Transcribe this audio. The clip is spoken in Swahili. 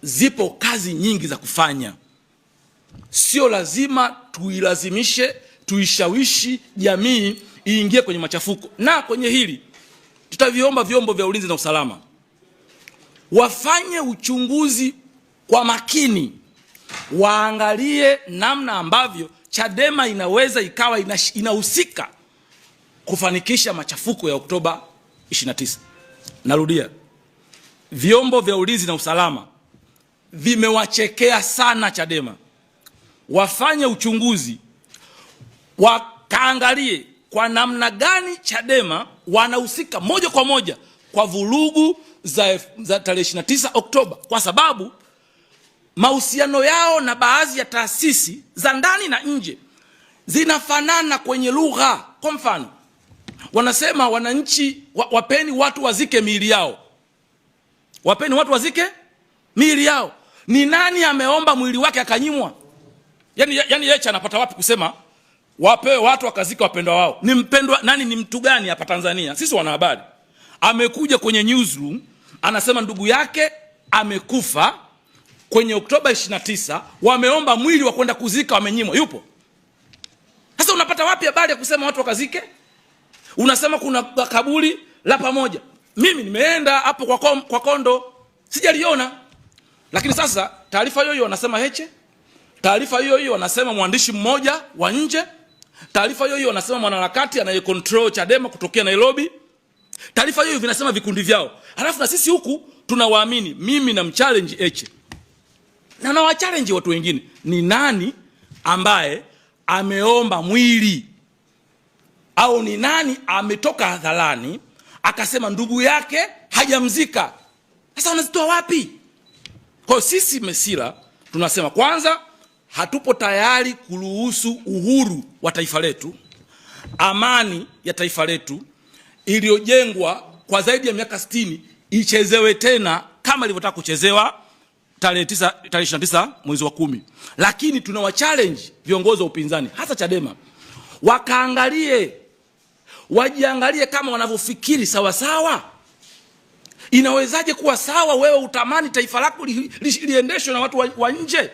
zipo kazi nyingi za kufanya. Sio lazima tuilazimishe, tuishawishi jamii iingie kwenye machafuko. Na kwenye hili tutaviomba vyombo vya ulinzi na usalama wafanye uchunguzi kwa makini, waangalie namna ambavyo Chadema inaweza ikawa inahusika kufanikisha machafuko ya Oktoba 29. Narudia, vyombo vya ulinzi na usalama vimewachekea sana Chadema. Wafanye uchunguzi, wakaangalie kwa namna gani Chadema wanahusika moja kwa moja kwa vurugu za tarehe 29 Oktoba, kwa sababu mahusiano yao na baadhi ya taasisi za ndani na nje zinafanana kwenye lugha. Kwa mfano, wanasema wananchi wapeni watu wazike miili yao. Wapeni watu wazike miili yao. Ni nani ameomba mwili wake akanyimwa? Yani Heche anapata wapi kusema wapewe watu wakazika wapendwa wao? Ni mpendwa nani? Ni mtu gani hapa Tanzania? Sisi wanahabari. Amekuja kwenye newsroom anasema ndugu yake amekufa kwenye Oktoba 29, wameomba mwili wa kwenda kuzika wamenyimwa. Yupo? Sasa unapata wapi habari ya kusema watu wakazike? Unasema kuna kaburi la pamoja. Mimi nimeenda hapo kwa Kondo, sijaliona. Lakini sasa taarifa hiyo wanasema Heche, taarifa hiyo wanasema mwandishi mmoja wa nje, taarifa hiyo wanasema mwanaharakati anayecontrol Chadema kutokea Nairobi, taarifa hiyo vinasema vikundi vyao. Halafu na sisi huku tunawaamini. Mimi na mchallenge Heche na nawachallenge watu wengine, ni nani ambaye ameomba mwili? Au ni nani ametoka hadharani akasema ndugu yake hajamzika? Sasa wanazitoa wapi? Kwa sisi Mesila tunasema, kwanza, hatupo tayari kuruhusu uhuru wa taifa letu, amani ya taifa letu iliyojengwa kwa zaidi ya miaka 60 ichezewe tena kama ilivyotaka kuchezewa tarehe 29 mwezi wa 10. Lakini tunawachallenge viongozi wa upinzani hasa Chadema, wajiangalie kama wanavyofikiri sawa sawa. Inawezaje kuwa sawa wewe utamani taifa lako liendeshwe na watu wa nje?